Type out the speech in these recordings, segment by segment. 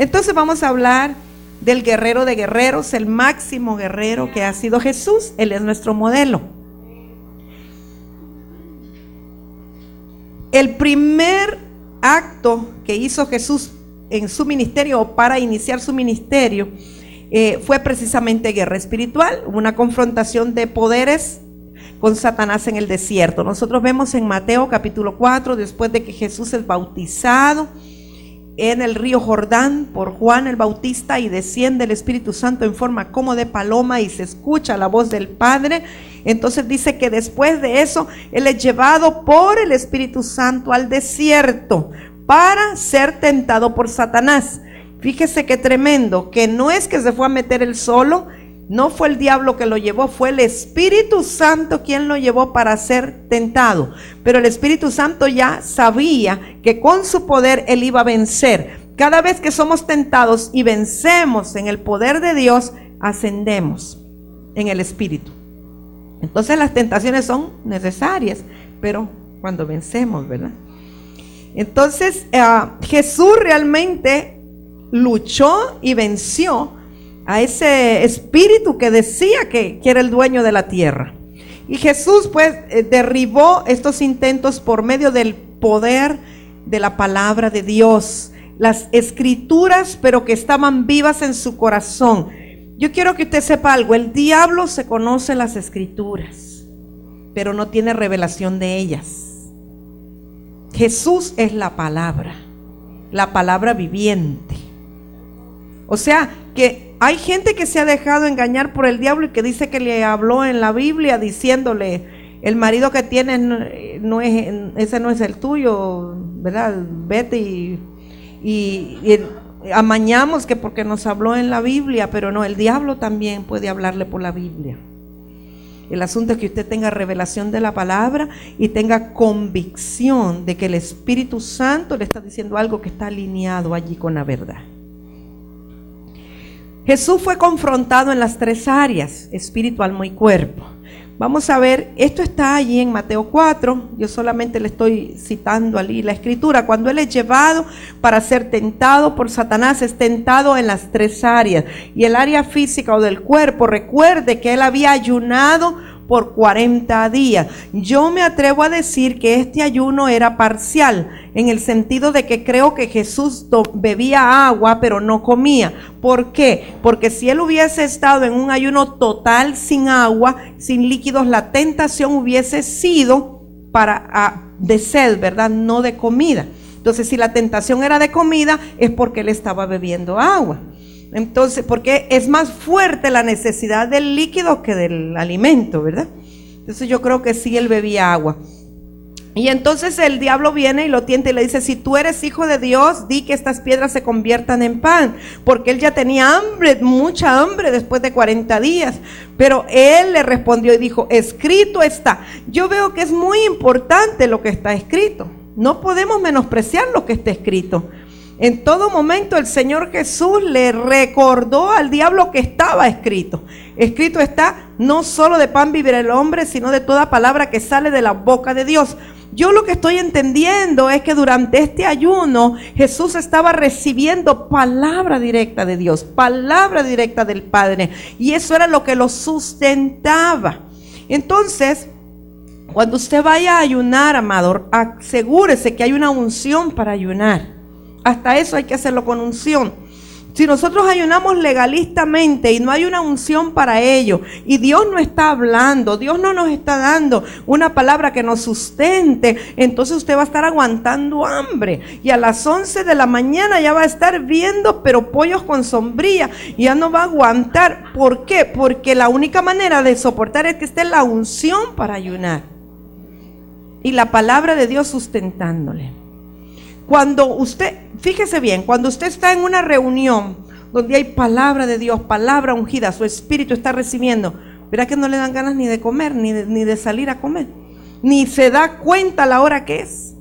Entonces vamos a hablar del guerrero de guerreros, el máximo guerrero que ha sido Jesús. Él es nuestro modelo. El primer acto que hizo Jesús en su ministerio o para iniciar su ministerio fue precisamente guerra espiritual, una confrontación de poderes con Satanás en el desierto. Nosotros vemos en Mateo capítulo 4, después de que Jesús es bautizado en el río Jordán por Juan el Bautista, y desciende el Espíritu Santo en forma como de paloma y se escucha la voz del Padre. Entonces dice que después de eso Él es llevado por el Espíritu Santo al desierto para ser tentado por Satanás. Fíjese qué tremendo, que no es que se fue a meter él solo, no fue el diablo que lo llevó, fue el Espíritu Santo quien lo llevó para ser tentado. Pero el Espíritu Santo ya sabía que con su poder él iba a vencer. Cada vez que somos tentados y vencemos en el poder de Dios, ascendemos en el Espíritu. Entonces las tentaciones son necesarias, pero cuando vencemos, ¿verdad? Entonces Jesús realmente luchó y venció a ese espíritu que decía que era el dueño de la tierra. Y Jesús pues derribó estos intentos por medio del poder de la palabra de Dios, las escrituras, pero que estaban vivas en su corazón. Yo quiero que usted sepa algo: el diablo se conoce las escrituras, pero no tiene revelación de ellas. Jesús es la palabra viviente. O sea, que hay gente que se ha dejado engañar por el diablo y que dice que le habló en la Biblia diciéndole: el marido que tienes ese no es el tuyo, ¿verdad? Vete y amañamos que porque nos habló en la Biblia, pero no, el diablo también puede hablarle por la Biblia. El asunto es que usted tenga revelación de la palabra y tenga convicción de que el Espíritu Santo le está diciendo algo que está alineado allí con la verdad. Jesús fue confrontado en las tres áreas: espíritu, alma y cuerpo. Vamos a ver, esto está allí en Mateo 4, yo solamente le estoy citando allí la escritura. Cuando Él es llevado para ser tentado por Satanás, es tentado en las tres áreas. Y el área física o del cuerpo, recuerde que Él había ayunado por 40 días. Yo me atrevo a decir que este ayuno era parcial, en el sentido de que creo que Jesús bebía agua pero no comía. ¿Por qué? Porque si Él hubiese estado en un ayuno total sin agua, sin líquidos, la tentación hubiese sido de sed, ¿verdad? No de comida. Entonces, si la tentación era de comida, es porque Él estaba bebiendo agua. Entonces, porque es más fuerte la necesidad del líquido que del alimento, ¿verdad? Entonces yo creo que sí, Él bebía agua. Y entonces el diablo viene y lo tienta y le dice: si tú eres hijo de Dios, di que estas piedras se conviertan en pan. Porque él ya tenía hambre, mucha hambre después de 40 días. Pero él le respondió y dijo: escrito está. Yo veo que es muy importante lo que está escrito. No podemos menospreciar lo que está escrito. En todo momento el Señor Jesús le recordó al diablo que estaba escrito. Escrito está: no solo de pan vivirá el hombre, sino de toda palabra que sale de la boca de Dios. Yo lo que estoy entendiendo es que durante este ayuno Jesús estaba recibiendo palabra directa de Dios, palabra directa del Padre, y eso era lo que lo sustentaba. Entonces, cuando usted vaya a ayunar, amado, asegúrese que hay una unción para ayunar. Hasta eso hay que hacerlo con unción. Si nosotros ayunamos legalistamente y no hay una unción para ello, y Dios no está hablando, Dios no nos está dando una palabra que nos sustente, entonces usted va a estar aguantando hambre, y a las 11 de la mañana ya va a estar viendo pero pollos con sombrilla, y ya no va a aguantar. ¿Por qué? Porque la única manera de soportar es que esté la unción para ayunar y la palabra de Dios sustentándole. Cuando usted, fíjese bien, cuando usted está en una reunión donde hay palabra de Dios, palabra ungida, su espíritu está recibiendo, verá que no le dan ganas ni de comer, ni de salir a comer, ni se da cuenta la hora que es.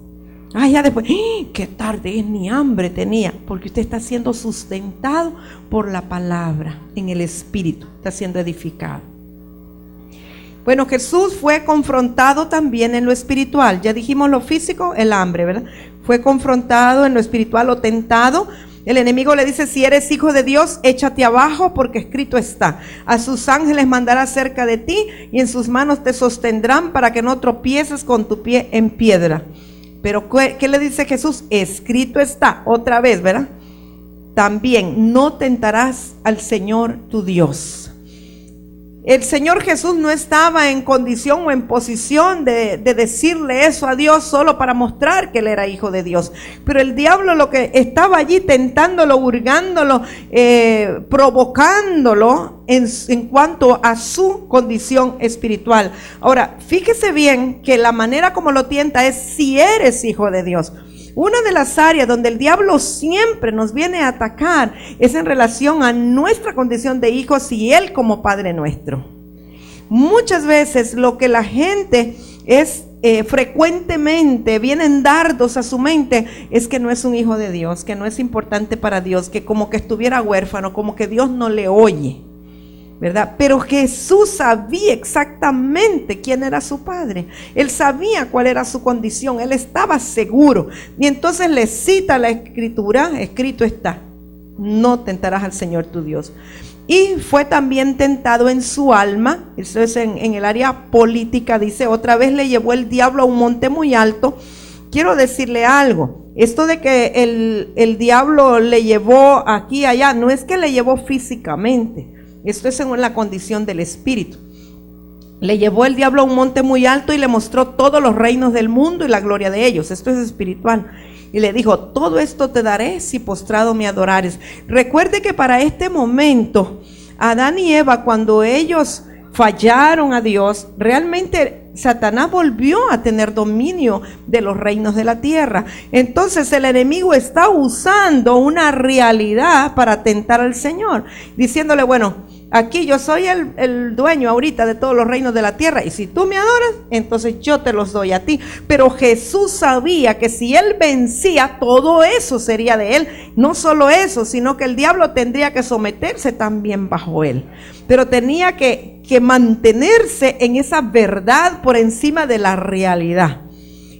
Ya después, qué tarde es, ni hambre tenía, porque usted está siendo sustentado por la palabra en el espíritu, está siendo edificado. Bueno, Jesús fue confrontado también en lo espiritual. Ya dijimos lo físico, el hambre, ¿verdad? Fue confrontado en lo espiritual o tentado El enemigo le dice: si eres hijo de Dios, échate abajo, porque escrito está: a sus ángeles mandará cerca de ti, y en sus manos te sostendrán para que no tropieces con tu pie en piedra. Pero ¿qué le dice Jesús? Escrito está, otra vez, ¿verdad? También no tentarás al Señor tu Dios. El Señor Jesús no estaba en condición o en posición de decirle eso a Dios solo para mostrar que Él era hijo de Dios. Pero el diablo lo que estaba allí tentándolo, hurgándolo, provocándolo en cuanto a su condición espiritual. Ahora, fíjese bien que la manera como lo tienta es: si eres hijo de Dios. Una de las áreas donde el diablo siempre nos viene a atacar es en relación a nuestra condición de hijos y Él como Padre nuestro. Muchas veces lo que la gente es frecuentemente vienen dardos a su mente es que no es un hijo de Dios, que no es importante para Dios, que como que estuviera huérfano, como que Dios no le oye, ¿verdad? Pero Jesús sabía exactamente quién era su padre. Él sabía cuál era su condición. Él estaba seguro. Y entonces le cita la escritura: escrito está: no tentarás al Señor tu Dios. Y fue también tentado en su alma. Eso es en el área política. Dice: otra vez le llevó el diablo a un monte muy alto. Quiero decirle algo. Esto de que el diablo le llevó aquí y allá, no es que le llevó físicamente. Esto es según la condición del espíritu. Le llevó el diablo a un monte muy alto y le mostró todos los reinos del mundo y la gloria de ellos. Esto es espiritual. Y le dijo: todo esto te daré si postrado me adorares. Recuerde que para este momento, Adán y Eva, cuando ellos fallaron a Dios, realmente Satanás volvió a tener dominio de los reinos de la tierra. Entonces el enemigo está usando una realidad para tentar al Señor, diciéndole: bueno, aquí yo soy el dueño ahorita de todos los reinos de la tierra, y si tú me adoras, entonces yo te los doy a ti. Pero Jesús sabía que si Él vencía, todo eso sería de Él. No solo eso, sino que el diablo tendría que someterse también bajo Él. Pero tenía que mantenerse en esa verdad por encima de la realidad.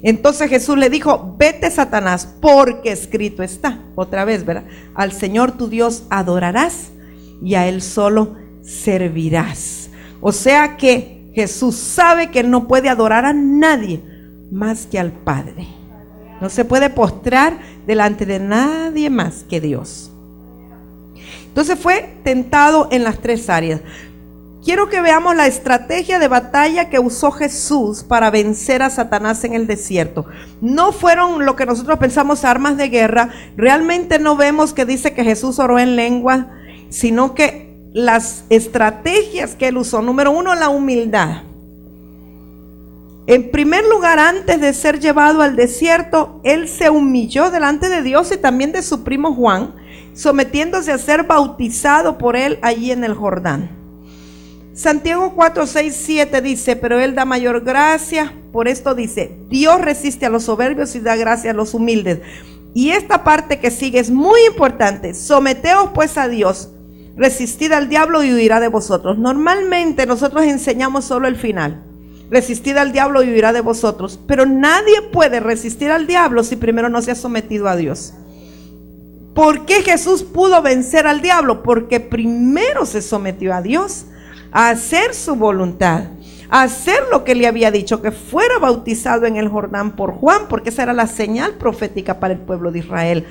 Entonces Jesús le dijo: vete, Satanás, porque escrito está. Otra vez, ¿verdad? Al Señor tu Dios adorarás y a Él solo servirás. O sea que Jesús sabe que Él no puede adorar a nadie más que al Padre. No se puede postrar delante de nadie más que Dios. Entonces fue tentado en las tres áreas. Quiero que veamos la estrategia de batalla que usó Jesús para vencer a Satanás en el desierto. No fueron lo que nosotros pensamos armas de guerra. Realmente no vemos que dice que Jesús oró en lengua, sino que las estrategias que Él usó: número uno, la humildad. En primer lugar, antes de ser llevado al desierto, Él se humilló delante de Dios y también de su primo Juan, sometiéndose a ser bautizado por Él allí en el Jordán. Santiago 4, 6, 7 dice: pero Él da mayor gracia. Por esto dice: Dios resiste a los soberbios y da gracia a los humildes. Y esta parte que sigue es muy importante: someteos pues a Dios, resistid al diablo y huirá de vosotros. Normalmente nosotros enseñamos solo el final: resistid al diablo y huirá de vosotros. Pero nadie puede resistir al diablo si primero no se ha sometido a Dios. ¿Por qué Jesús pudo vencer al diablo? Porque primero se sometió a Dios, a hacer su voluntad, a hacer lo que le había dicho, que fuera bautizado en el Jordán por Juan, porque esa era la señal profética para el pueblo de Israel,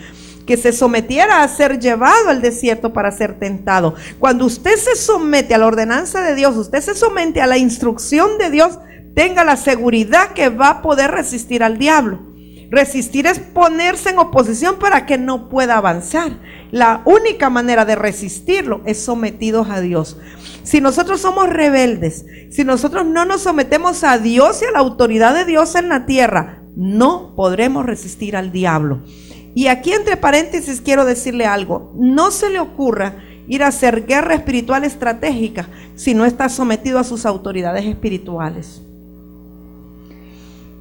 que se sometiera a ser llevado al desierto para ser tentado. Cuando usted se somete a la ordenanza de Dios, usted se somete a la instrucción de Dios, tenga la seguridad que va a poder resistir al diablo. Resistir es ponerse en oposición para que no pueda avanzar. La única manera de resistirlo es sometidos a Dios. Si nosotros somos rebeldes, si nosotros no nos sometemos a Dios y a la autoridad de Dios en la tierra, no podremos resistir al diablo. Y aquí entre paréntesis quiero decirle algo: no se le ocurra ir a hacer guerra espiritual estratégica si no está sometido a sus autoridades espirituales.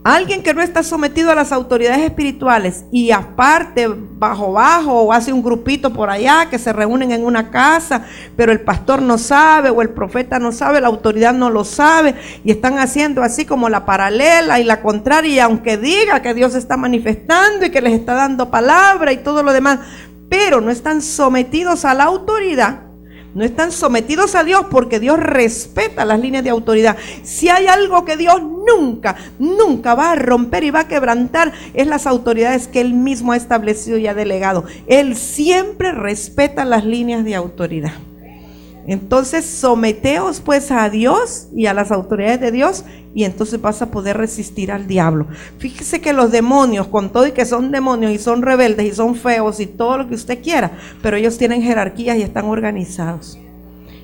Alguien que no está sometido a las autoridades espirituales y aparte bajo o hace un grupito por allá que se reúnen en una casa, pero el pastor no sabe o el profeta no sabe, la autoridad no lo sabe, y están haciendo así como la paralela y la contraria, y aunque diga que Dios está manifestando y que les está dando palabra y todo lo demás, pero no están sometidos a la autoridad, no están sometidos a Dios, porque Dios respeta las líneas de autoridad. Si hay algo que Dios nunca va a romper y va a quebrantar, es las autoridades que Él mismo ha establecido y ha delegado. Él siempre respeta las líneas de autoridad. Entonces someteos pues a Dios y a las autoridades de Dios, y entonces vas a poder resistir al diablo. Fíjese que los demonios, con todo y que son demonios y son rebeldes y son feos y todo lo que usted quiera, pero ellos tienen jerarquías y están organizados.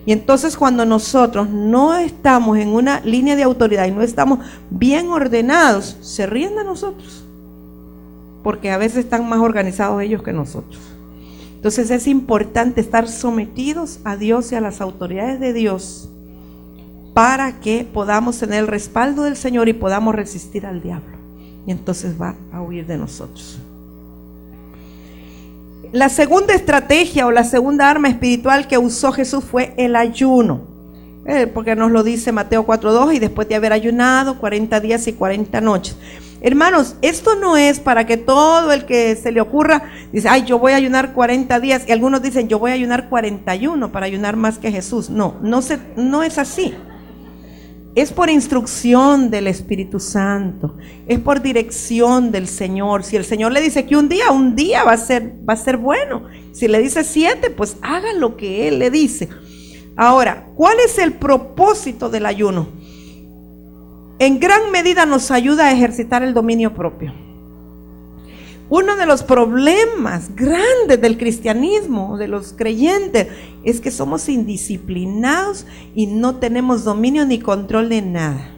Y entonces cuando nosotros no estamos en una línea de autoridad y no estamos bien ordenados, se ríen de nosotros, porque a veces están más organizados ellos que nosotros. Entonces es importante estar sometidos a Dios y a las autoridades de Dios para que podamos tener el respaldo del Señor y podamos resistir al diablo. Y entonces va a huir de nosotros. La segunda estrategia o la segunda arma espiritual que usó Jesús fue el ayuno. Porque nos lo dice Mateo 4:2, y después de haber ayunado 40 días y 40 noches. Hermanos, esto no es para que todo el que se le ocurra dice, ay, yo voy a ayunar 40 días, y algunos dicen, yo voy a ayunar 41 para ayunar más que Jesús. No es así. Es por instrucción del Espíritu Santo, es por dirección del Señor. Si el Señor le dice que un día va a ser bueno. Si le dice 7, pues haga lo que Él le dice. Ahora, ¿cuál es el propósito del ayuno? En gran medida nos ayuda a ejercitar el dominio propio. Uno de los problemas grandes del cristianismo, de los creyentes, es que somos indisciplinados y no tenemos dominio ni control de nada.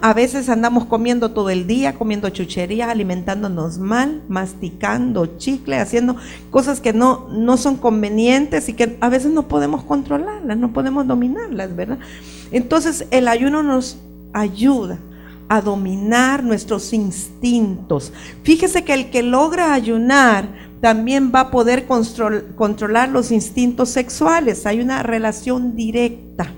A veces andamos comiendo todo el día, comiendo chucherías, alimentándonos mal, masticando chicle, haciendo cosas que no son convenientes y que a veces no podemos controlarlas, no podemos dominarlas, ¿verdad? Entonces el ayuno nos ayuda a dominar nuestros instintos. Fíjese que el que logra ayunar también va a poder controlar los instintos sexuales. Hay una relación directa,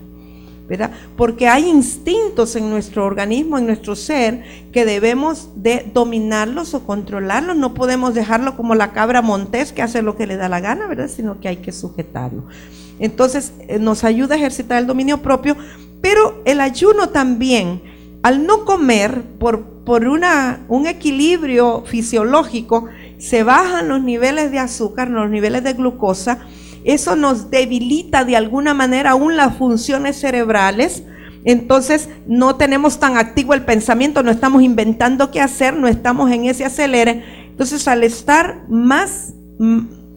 ¿verdad? Porque hay instintos en nuestro organismo, en nuestro ser, que debemos de dominarlos o controlarlos. No podemos dejarlo como la cabra montés que hace lo que le da la gana, ¿verdad? Sino que hay que sujetarlo. Entonces nos ayuda a ejercitar el dominio propio, pero el ayuno también, al no comer por un equilibrio fisiológico, se bajan los niveles de azúcar, los niveles de glucosa. Eso nos debilita de alguna manera aún las funciones cerebrales. Entonces no tenemos tan activo el pensamiento, no estamos inventando qué hacer, no estamos en ese acelere. Entonces al estar más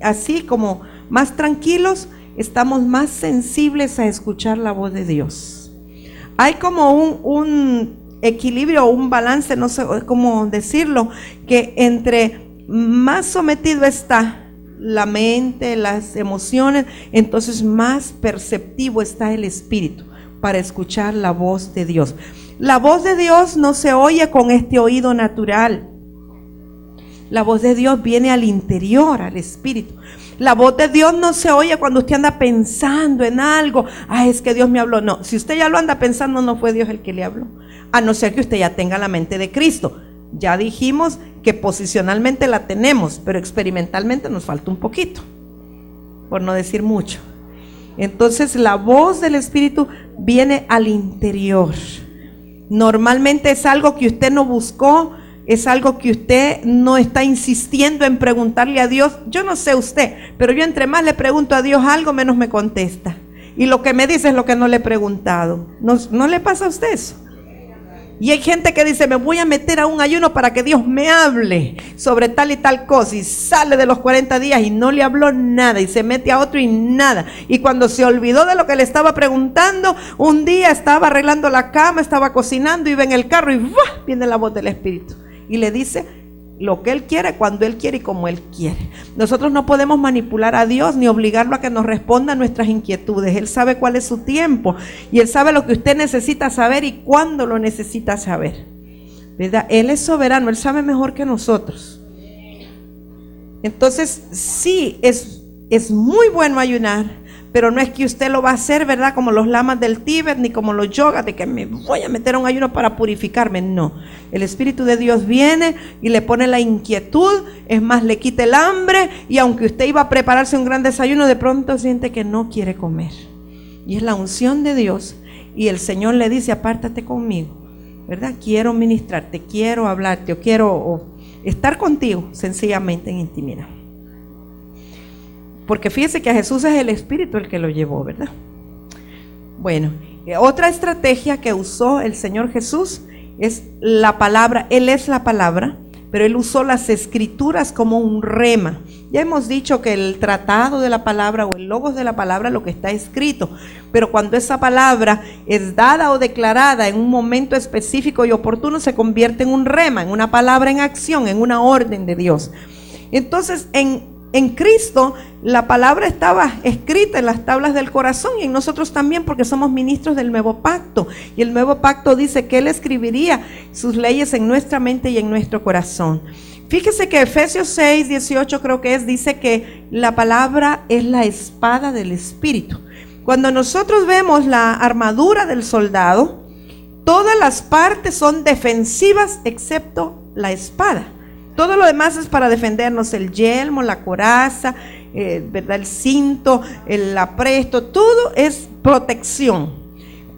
así como más tranquilos, estamos más sensibles a escuchar la voz de Dios. Hay como un equilibrio, un balance, no sé cómo decirlo, que entre más sometido está la mente, las emociones, entonces más perceptivo está el espíritu para escuchar la voz de Dios. La voz de Dios no se oye con este oído natural. La voz de Dios viene al interior, al espíritu. La voz de Dios no se oye cuando usted anda pensando en algo. Es que Dios me habló. No, si usted ya lo anda pensando, no fue Dios el que le habló. A no ser que usted ya tenga la mente de Cristo. Ya dijimos que posicionalmente la tenemos, pero experimentalmente nos falta un poquito, por no decir mucho. Entonces la voz del Espíritu viene al interior. Normalmente es algo que usted no buscó, es algo que usted no está insistiendo en preguntarle a Dios. Yo no sé usted, pero yo entre más le pregunto a Dios algo, menos me contesta. Y lo que me dice es lo que no le he preguntado. ¿No le pasa a usted eso? Y hay gente que dice, me voy a meter a un ayuno para que Dios me hable sobre tal y tal cosa, y sale de los 40 días y no le habló nada, y se mete a otro y nada. Y cuando se olvidó de lo que le estaba preguntando, un día estaba arreglando la cama, estaba cocinando, iba en el carro y ¡buah! Viene la voz del Espíritu y le dice lo que Él quiere, cuando Él quiere y como Él quiere. Nosotros no podemos manipular a Dios ni obligarlo a que nos responda a nuestras inquietudes. Él sabe cuál es su tiempo y Él sabe lo que usted necesita saber y cuándo lo necesita saber, ¿verdad? Él es soberano, Él sabe mejor que nosotros. Entonces sí, es muy bueno ayunar, pero no es que usted lo va a hacer, ¿verdad? Como los lamas del Tíbet, ni como los yogas, de que me voy a meter a un ayuno para purificarme. No, el Espíritu de Dios viene y le pone la inquietud, es más, le quita el hambre, y aunque usted iba a prepararse un gran desayuno, de pronto siente que no quiere comer. Y es la unción de Dios, y el Señor le dice, apártate conmigo, ¿verdad? Quiero ministrarte, quiero hablarte, o quiero estar contigo, sencillamente en intimidad. Porque fíjese que a Jesús es el Espíritu el que lo llevó, ¿verdad? Bueno, otra estrategia que usó el Señor Jesús es la palabra. Él es la palabra, pero Él usó las escrituras como un rema. Ya hemos dicho que el tratado de la palabra o el logos de la palabra es lo que está escrito, pero cuando esa palabra es dada o declarada en un momento específico y oportuno, se convierte en un rema, en una palabra en acción, en una orden de Dios. Entonces, en Cristo la palabra estaba escrita en las tablas del corazón, y en nosotros también, porque somos ministros del nuevo pacto, y el nuevo pacto dice que Él escribiría sus leyes en nuestra mente y en nuestro corazón. Fíjese que Efesios 6, 18 creo que dice que la palabra es la espada del Espíritu. Cuando nosotros vemos la armadura del soldado, todas las partes son defensivas excepto la espada. Todo lo demás es para defendernos: el yelmo, la coraza, ¿verdad? El cinto, el apresto, todo es protección.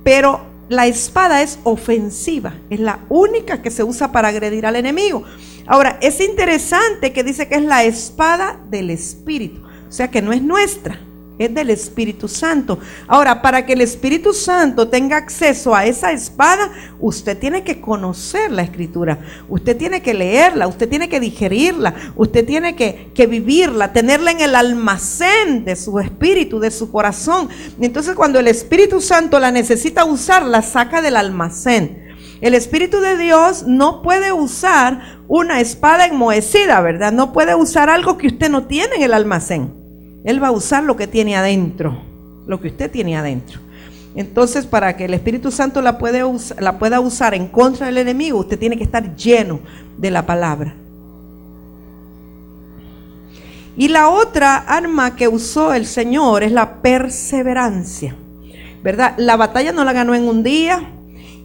Pero la espada es ofensiva, es la única que se usa para agredir al enemigo. Ahora, es interesante que dice que es la espada del Espíritu, o sea que no es nuestra, es del Espíritu Santo. Ahora, para que el Espíritu Santo tenga acceso a esa espada, usted tiene que conocer la Escritura, usted tiene que leerla, usted tiene que digerirla, usted tiene que vivirla, tenerla en el almacén de su espíritu, de su corazón. Entonces, cuando el Espíritu Santo la necesita usar, la saca del almacén. El Espíritu de Dios no puede usar una espada enmohecida, ¿verdad? No puede usar algo que usted no tiene en el almacén. Él va a usar lo que tiene adentro, lo que usted tiene adentro. Entonces, para que el Espíritu Santo la pueda usar en contra del enemigo, usted tiene que estar lleno de la palabra. Y la otra arma que usó el Señor es la perseverancia, ¿verdad? La batalla no la ganó en un día.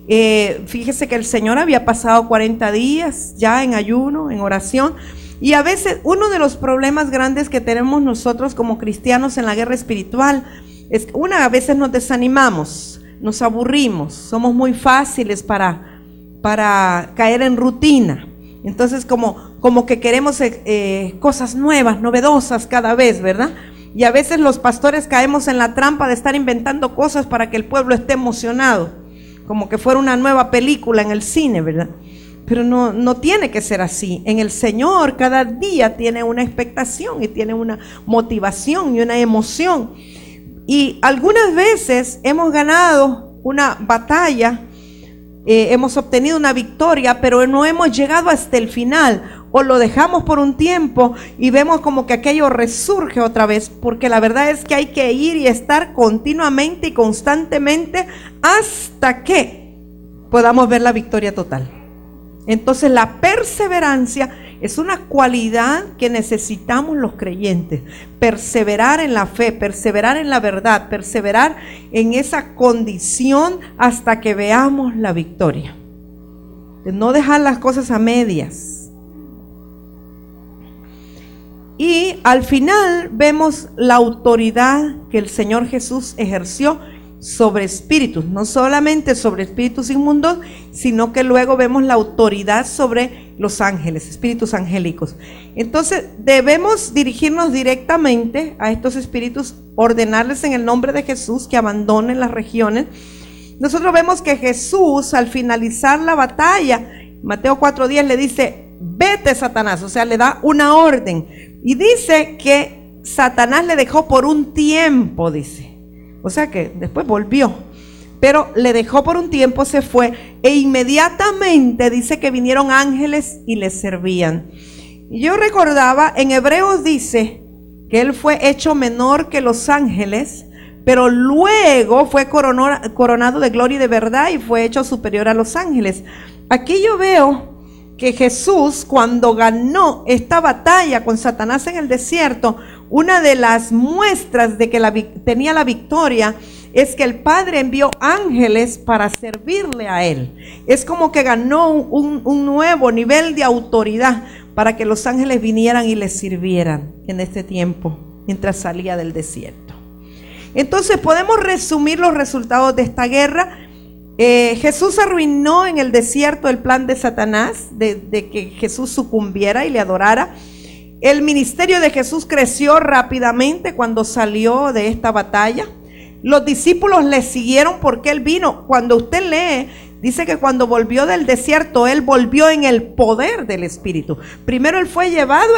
Fíjese que el Señor había pasado 40 días ya en ayuno, en oración. Y a veces uno de los problemas grandes que tenemos nosotros como cristianos en la guerra espiritual es que a veces nos desanimamos, nos aburrimos, somos muy fáciles para caer en rutina. Entonces como que queremos cosas nuevas, novedosas cada vez, ¿verdad? Y a veces los pastores caemos en la trampa de estar inventando cosas para que el pueblo esté emocionado, como que fuera una nueva película en el cine, ¿verdad? Pero no tiene que ser así. En el Señor cada día tiene una expectación y tiene una motivación y una emoción. Y algunas veces hemos ganado una batalla, hemos obtenido una victoria, pero no hemos llegado hasta el final, o lo dejamos por un tiempo y vemos como que aquello resurge otra vez, porque la verdad es que hay que ir y estar continuamente y constantemente hasta que podamos ver la victoria total. Entonces la perseverancia es una cualidad que necesitamos los creyentes. Perseverar en la fe, perseverar en la verdad, perseverar en esa condición hasta que veamos la victoria. No dejar las cosas a medias. Y al final vemos la autoridad que el Señor Jesús ejerció sobre espíritus, no solamente sobre espíritus inmundos, sino que luego vemos la autoridad sobre los ángeles, espíritus angélicos. Entonces debemos dirigirnos directamente a estos espíritus, ordenarles en el nombre de Jesús que abandonen las regiones. Nosotros vemos que Jesús, al finalizar la batalla, Mateo 4:10 le dice: vete, Satanás, o sea, le da una orden, y dice que Satanás le dejó por un tiempo, dice. O sea que después volvió, pero le dejó por un tiempo, se fue, e inmediatamente dice que vinieron ángeles y le servían. Y yo recordaba, en Hebreos dice que él fue hecho menor que los ángeles, pero luego fue coronado de gloria y de verdad y fue hecho superior a los ángeles. Aquí yo veo que Jesús, cuando ganó esta batalla con Satanás en el desierto, una de las muestras de que tenía la victoria es que el Padre envió ángeles para servirle a él. Es como que ganó un nuevo nivel de autoridad para que los ángeles vinieran y le sirvieran en este tiempo, mientras salía del desierto. Entonces podemos resumir los resultados de esta guerra. Jesús arruinó en el desierto el plan de Satanás de que Jesús sucumbiera y le adorara. El ministerio de Jesús creció rápidamente cuando salió de esta batalla. Los discípulos le siguieron porque él vino. Cuando usted lee, dice que cuando volvió del desierto, él volvió en el poder del Espíritu. Primero él fue llevado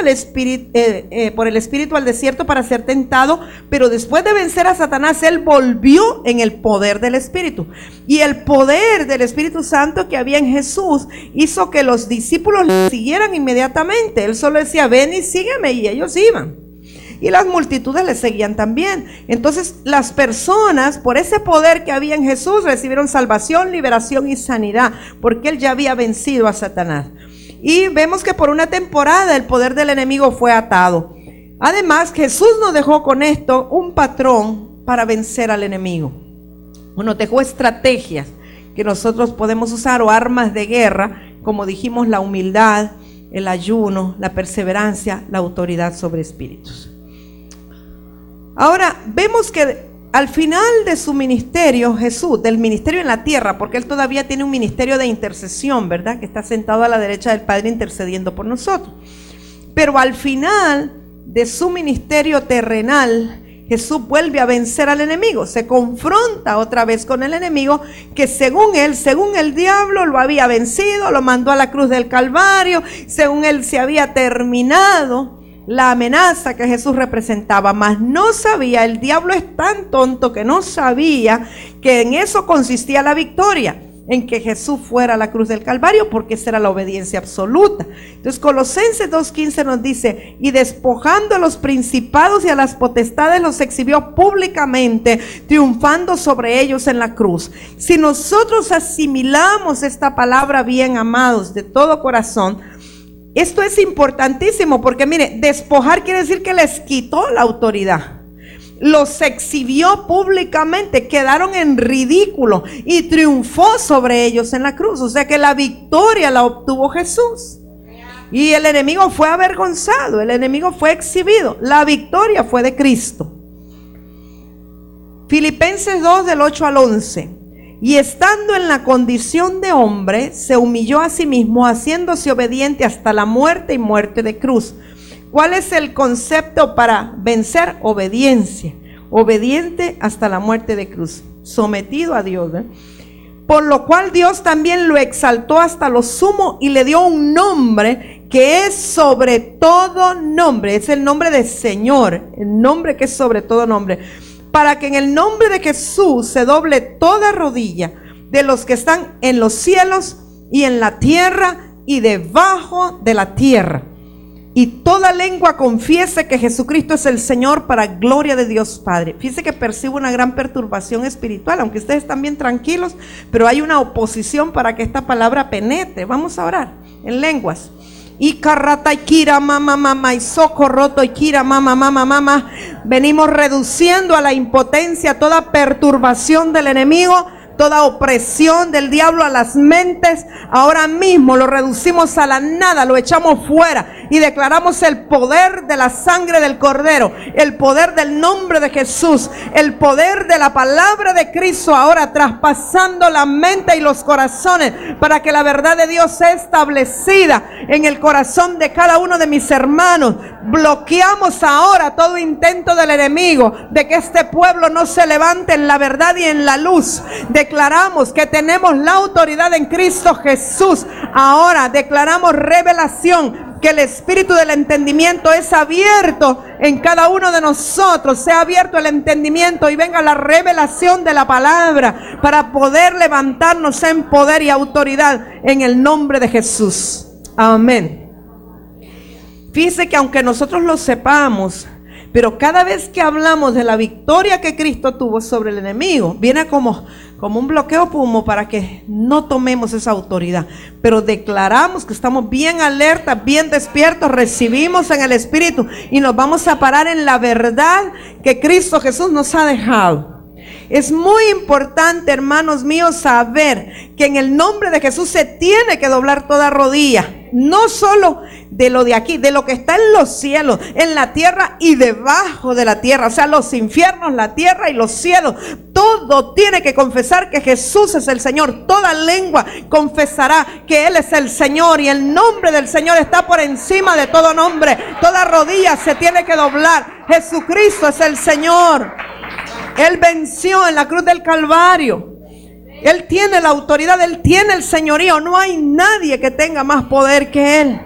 por el Espíritu al desierto para ser tentado, pero después de vencer a Satanás, él volvió en el poder del Espíritu. Y el poder del Espíritu Santo que había en Jesús hizo que los discípulos le siguieran inmediatamente. Él solo decía, ven y sígueme, y ellos iban. Y las multitudes le seguían también. Entonces las personas, por ese poder que había en Jesús, recibieron salvación, liberación y sanidad, porque él ya había vencido a Satanás. Y vemos que por una temporada el poder del enemigo fue atado. Además, Jesús nos dejó con esto un patrón para vencer al enemigo. Nos dejó estrategias que nosotros podemos usar, o armas de guerra, como dijimos, la humildad, el ayuno, la perseverancia, la autoridad sobre espíritus. Ahora, vemos que al final de su ministerio, Jesús, del ministerio en la tierra, porque él todavía tiene un ministerio de intercesión, ¿verdad? Que está sentado a la derecha del Padre intercediendo por nosotros. Pero al final de su ministerio terrenal, Jesús vuelve a vencer al enemigo. Se confronta otra vez con el enemigo que según él, según el diablo, lo había vencido, lo mandó a la cruz del Calvario. Según él se había terminado la amenaza que Jesús representaba, mas no sabía, el diablo es tan tonto que no sabía que en eso consistía la victoria, en que Jesús fuera a la cruz del Calvario, porque esa era la obediencia absoluta. Entonces Colosenses 2:15 nos dice, y despojando a los principados y a las potestades los exhibió públicamente, triunfando sobre ellos en la cruz. Si nosotros asimilamos esta palabra bien, amados, de todo corazón, esto es importantísimo, porque mire, despojar quiere decir que les quitó la autoridad, los exhibió públicamente, quedaron en ridículo y triunfó sobre ellos en la cruz. O sea que la victoria la obtuvo Jesús y el enemigo fue avergonzado, el enemigo fue exhibido, la victoria fue de Cristo. Filipenses 2 del 8 al 11. Y estando en la condición de hombre, se humilló a sí mismo, haciéndose obediente hasta la muerte y muerte de cruz. ¿Cuál es el concepto para vencer? Obediencia. Obediente hasta la muerte de cruz. Sometido a Dios, ¿eh? Por lo cual Dios también lo exaltó hasta lo sumo y le dio un nombre que es sobre todo nombre. Es el nombre del Señor, el nombre que es sobre todo nombre. Para que en el nombre de Jesús se doble toda rodilla de los que están en los cielos y en la tierra y debajo de la tierra. Y toda lengua confiese que Jesucristo es el Señor, para gloria de Dios Padre. Fíjense que percibo una gran perturbación espiritual, aunque ustedes están bien tranquilos, pero hay una oposición para que esta palabra penetre. Vamos a orar en lenguas. Y carrata y kira mama mama y socorroto y kira mama mama mama. Venimos reduciendo a la impotencia toda perturbación del enemigo, toda opresión del diablo a las mentes. Ahora mismo lo reducimos a la nada, lo echamos fuera y declaramos el poder de la sangre del Cordero, el poder del nombre de Jesús, el poder de la palabra de Cristo, ahora traspasando la mente y los corazones, para que la verdad de Dios sea establecida en el corazón de cada uno de mis hermanos. Bloqueamos ahora todo intento del enemigo de que este pueblo no se levante en la verdad y en la luz. Declaramos que tenemos la autoridad en Cristo Jesús. Ahora declaramos revelación, que el espíritu del entendimiento es abierto en cada uno de nosotros. Sea abierto el entendimiento y venga la revelación de la palabra para poder levantarnos en poder y autoridad en el nombre de Jesús. Amén. Fíjese que aunque nosotros lo sepamos, Pero cada vez que hablamos de la victoria que Cristo tuvo sobre el enemigo, viene como un bloqueo como para que no tomemos esa autoridad. Pero declaramos que estamos bien alertas, bien despiertos, recibimos en el Espíritu y nos vamos a parar en la verdad que Cristo Jesús nos ha dejado. Es muy importante, hermanos míos, saber que en el nombre de Jesús se tiene que doblar toda rodilla. No solo de lo de aquí, de lo que está en los cielos, en la tierra y debajo de la tierra. O sea, los infiernos, la tierra y los cielos. Todo tiene que confesar que Jesús es el Señor. Toda lengua confesará que Él es el Señor. Y el nombre del Señor está por encima de todo nombre. Toda rodilla se tiene que doblar. Jesucristo es el Señor. Él venció en la cruz del Calvario. Él tiene la autoridad, Él tiene el señorío. No hay nadie que tenga más poder que Él.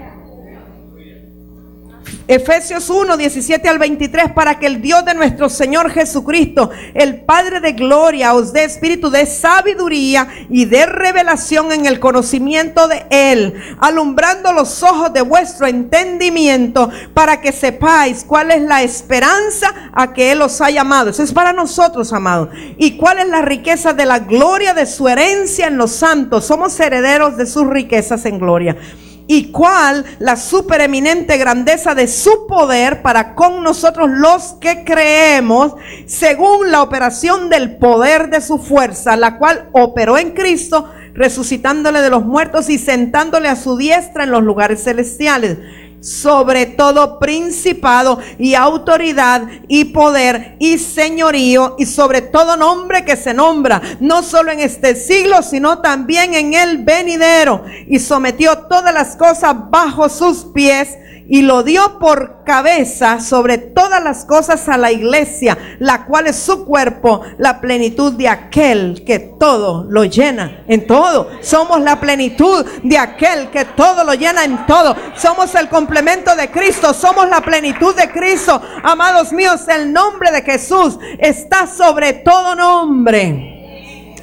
Efesios 1, 17 al 23, para que el Dios de nuestro Señor Jesucristo, el Padre de gloria, os dé espíritu de sabiduría y de revelación en el conocimiento de Él, alumbrando los ojos de vuestro entendimiento, para que sepáis cuál es la esperanza a que Él os ha llamado. Eso es para nosotros, amados. Y cuál es la riqueza de la gloria de su herencia en los santos. Somos herederos de sus riquezas en gloria. Y cuál la supereminente grandeza de su poder para con nosotros los que creemos, según la operación del poder de su fuerza, la cual operó en Cristo, resucitándole de los muertos y sentándole a su diestra en los lugares celestiales, sobre todo principado y autoridad y poder y señorío, y sobre todo nombre que se nombra, no solo en este siglo, sino también en el venidero, y sometió todas las cosas bajo sus pies, y lo dio por cabeza sobre todas las cosas a la iglesia, la cual es su cuerpo, la plenitud de aquel que todo lo llena en todo. Somos la plenitud de aquel que todo lo llena en todo. Somos el complemento de Cristo, somos la plenitud de Cristo. Amados míos, el nombre de Jesús está sobre todo nombre.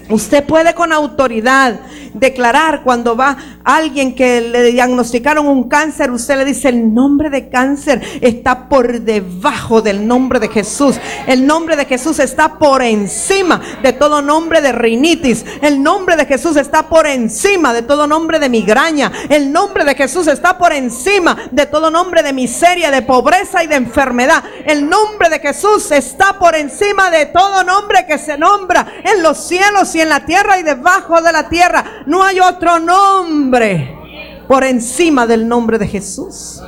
Usted puede con autoridad declarar cuando va alguien que le diagnosticaron un cáncer, usted le dice: el nombre de cáncer está por debajo del nombre de Jesús. El nombre de Jesús está por encima de todo nombre de rinitis. El nombre de Jesús está por encima de todo nombre de migraña. El nombre de Jesús está por encima de todo nombre de miseria, de pobreza y de enfermedad. El nombre de Jesús está por encima de todo nombre que se nombra en los cielos y en la tierra y debajo de la tierra. No hay otro nombre por encima del nombre de Jesús.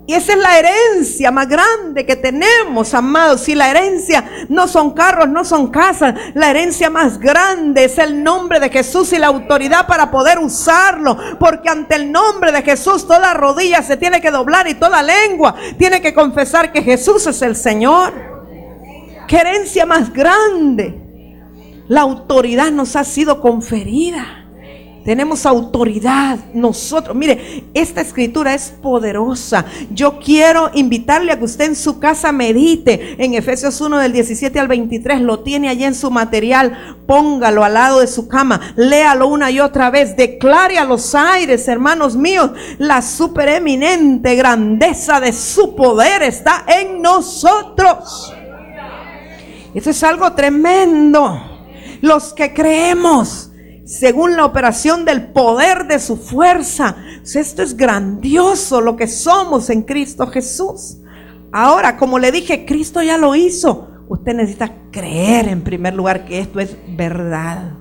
Y esa es la herencia más grande que tenemos, amados. Si la herencia no son carros, no son casas, la herencia más grande es el nombre de Jesús y la autoridad para poder usarlo. Porque ante el nombre de Jesús toda rodilla se tiene que doblar y toda lengua tiene que confesar que Jesús es el Señor. ¿Qué herencia más grande? La autoridad nos ha sido conferida. Tenemos autoridad nosotros. Mire, esta escritura es poderosa. Yo quiero invitarle a que usted en su casa medite en Efesios 1 del 17 al 23. Lo tiene allí en su material. Póngalo al lado de su cama. Léalo una y otra vez. Declare a los aires, hermanos míos, la supereminente grandeza de su poder está en nosotros. Eso es algo tremendo. Los que creemos según la operación del poder de su fuerza. Esto es grandioso lo que somos en Cristo Jesús. Ahora, como le dije, Cristo ya lo hizo. Usted necesita creer en primer lugar que esto es verdad.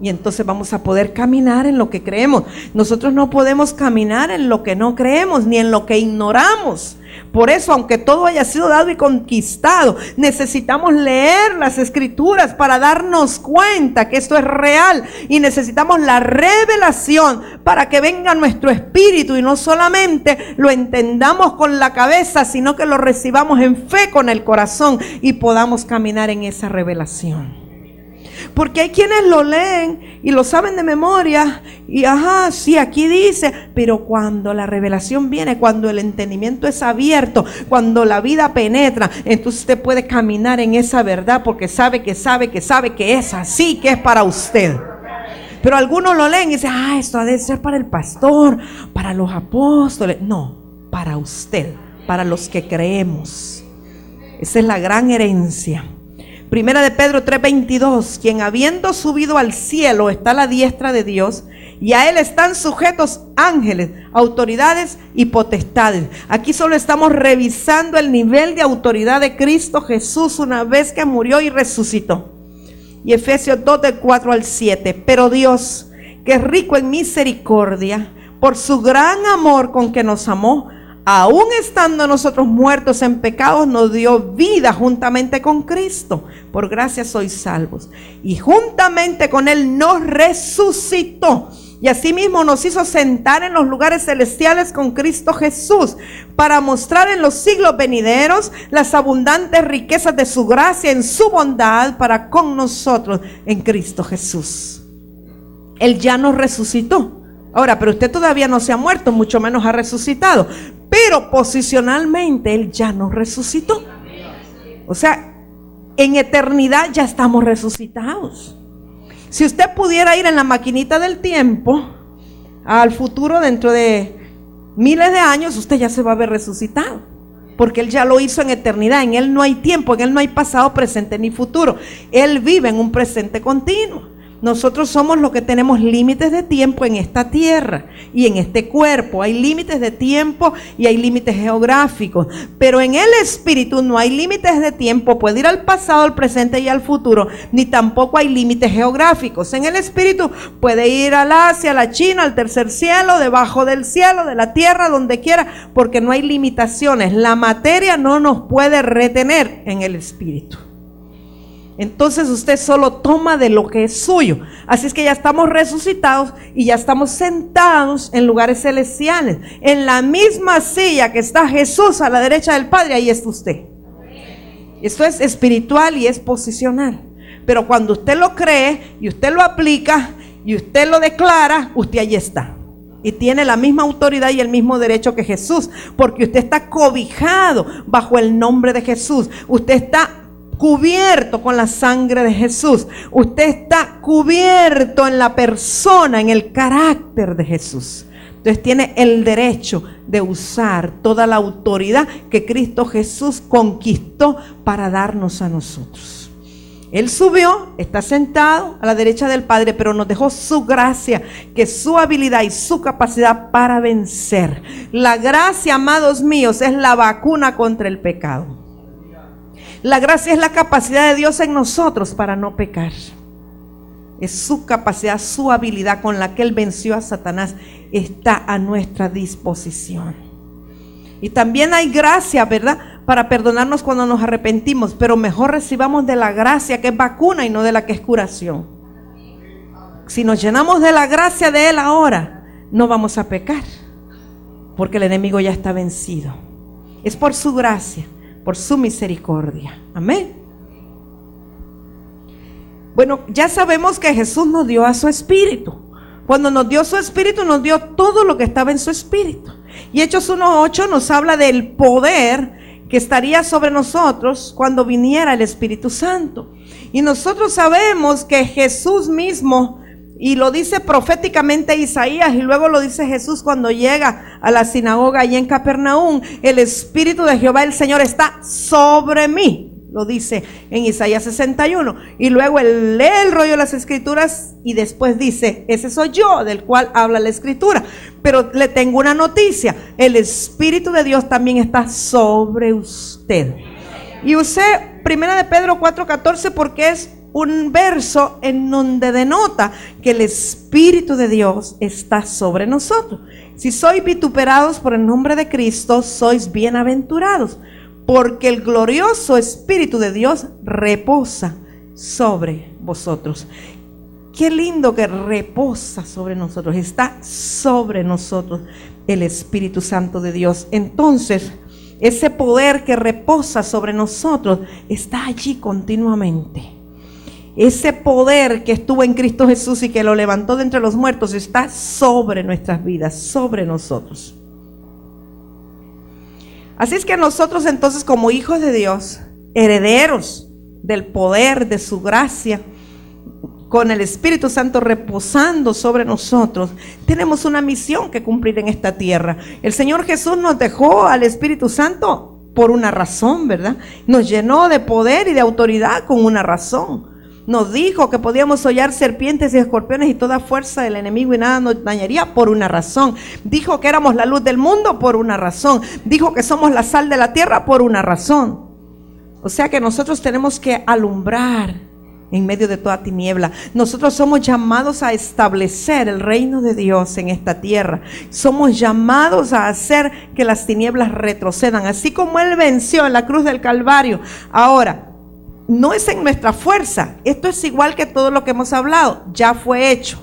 Y entonces vamos a poder caminar en lo que creemos. Nosotros no podemos caminar en lo que no creemos, ni en lo que ignoramos. Por eso, aunque todo haya sido dado y conquistado, necesitamos leer las escrituras para darnos cuenta que esto es real. Y necesitamos la revelación para que venga nuestro espíritu y no solamente lo entendamos con la cabeza, sino que lo recibamos en fe con el corazón y podamos caminar en esa revelación. Porque hay quienes lo leen y lo saben de memoria y ajá, sí, aquí dice, pero cuando la revelación viene, cuando el entendimiento es abierto, cuando la vida penetra, entonces usted puede caminar en esa verdad porque sabe que es así, que es para usted. Pero algunos lo leen y dicen: esto ha de ser para el pastor, para los apóstoles. No, para usted. para los que creemos. Esa es la gran herencia. Primera de Pedro 3:22, quien habiendo subido al cielo está a la diestra de Dios, y a él están sujetos ángeles, autoridades y potestades. Aquí solo estamos revisando el nivel de autoridad de Cristo Jesús una vez que murió y resucitó. Y Efesios 2 del 4 al 7, pero Dios, que es rico en misericordia, por su gran amor con que nos amó, aún estando nosotros muertos en pecados, nos dio vida juntamente con Cristo. Por gracia sois salvos. Y juntamente con Él nos resucitó. Y asimismo nos hizo sentar en los lugares celestiales con Cristo Jesús, para mostrar en los siglos venideros las abundantes riquezas de su gracia en su bondad para con nosotros en Cristo Jesús. Él ya nos resucitó. Ahora, pero usted todavía no se ha muerto, mucho menos ha resucitado. Pero posicionalmente Él ya nos resucitó. O sea, en eternidad ya estamos resucitados. Si usted pudiera ir en la maquinita del tiempo al futuro dentro de miles de años, usted ya se va a ver resucitado. Porque Él ya lo hizo en eternidad. En Él no hay tiempo, en Él no hay pasado, presente ni futuro. Él vive en un presente continuo. Nosotros somos los que tenemos límites de tiempo en esta tierra y en este cuerpo. Hay límites de tiempo y hay límites geográficos. Pero en el espíritu no hay límites de tiempo. Puede ir al pasado, al presente y al futuro. Ni tampoco hay límites geográficos. En el espíritu puede ir al Asia, a la China, al tercer cielo, debajo del cielo, de la tierra, donde quiera. Porque no hay limitaciones. La materia no nos puede retener en el espíritu. Entonces usted solo toma de lo que es suyo. Así es que ya estamos resucitados y ya estamos sentados en lugares celestiales. En la misma silla que está Jesús a la derecha del Padre, ahí está usted. Esto es espiritual y es posicional. Pero cuando usted lo cree y usted lo aplica y usted lo declara, usted allí está. Y tiene la misma autoridad y el mismo derecho que Jesús. Porque usted está cobijado bajo el nombre de Jesús. Usted está cubierto con la sangre de Jesús. Usted está cubierto en la persona, en el carácter de Jesús. Entonces tiene el derecho de usar toda la autoridad que Cristo Jesús conquistó para darnos a nosotros. Él subió, está sentado a la derecha del Padre, pero nos dejó su gracia, que es su habilidad y su capacidad para vencer. La gracia, amados míos, es la vacuna contra el pecado. La gracia es la capacidad de Dios en nosotros para no pecar. Es su capacidad, su habilidad con la que Él venció a Satanás, está a nuestra disposición. Y también hay gracia, ¿verdad?, para perdonarnos cuando nos arrepentimos, pero mejor recibamos de la gracia que es vacuna y no de la que es curación. Si nos llenamos de la gracia de Él ahora, no vamos a pecar, porque el enemigo ya está vencido. Es por su gracia, por su misericordia. Amén. Bueno, ya sabemos que Jesús nos dio a su espíritu. Cuando nos dio su espíritu, nos dio todo lo que estaba en su espíritu. Y Hechos 1:8 nos habla del poder que estaría sobre nosotros cuando viniera el Espíritu Santo. Y nosotros sabemos que Jesús mismo, y lo dice proféticamente Isaías, y luego lo dice Jesús cuando llega a la sinagoga allí en Capernaum: el Espíritu de Jehová el Señor está sobre mí. Lo dice en Isaías 61. Y luego él lee el rollo de las Escrituras y después dice: ese soy yo del cual habla la Escritura. Pero le tengo una noticia: el Espíritu de Dios también está sobre usted. Y usé 1 de Pedro 4:14 porque es un verso en donde denota que el Espíritu de Dios está sobre nosotros. Si sois vituperados por el nombre de Cristo, sois bienaventurados, porque el glorioso Espíritu de Dios reposa sobre vosotros. Qué lindo que reposa sobre nosotros, está sobre nosotros el Espíritu Santo de Dios. Entonces, ese poder que reposa sobre nosotros está allí continuamente. Ese poder que estuvo en Cristo Jesús y que lo levantó de entre los muertos está sobre nuestras vidas, sobre nosotros. Así es que nosotros entonces, como hijos de Dios, herederos del poder de su gracia, con el Espíritu Santo reposando sobre nosotros, tenemos una misión que cumplir en esta tierra. El Señor Jesús nos dejó al Espíritu Santo por una razón, ¿verdad? Nos llenó de poder y de autoridad con una razón. Nos dijo que podíamos hollar serpientes y escorpiones y toda fuerza del enemigo y nada nos dañaría por una razón. Dijo que éramos la luz del mundo por una razón. Dijo que somos la sal de la tierra por una razón. O sea que nosotros tenemos que alumbrar en medio de toda tiniebla. Nosotros somos llamados a establecer el reino de Dios en esta tierra. Somos llamados a hacer que las tinieblas retrocedan, así como Él venció en la cruz del Calvario. Ahora, no es en nuestra fuerza. Esto es igual que todo lo que hemos hablado. Ya fue hecho.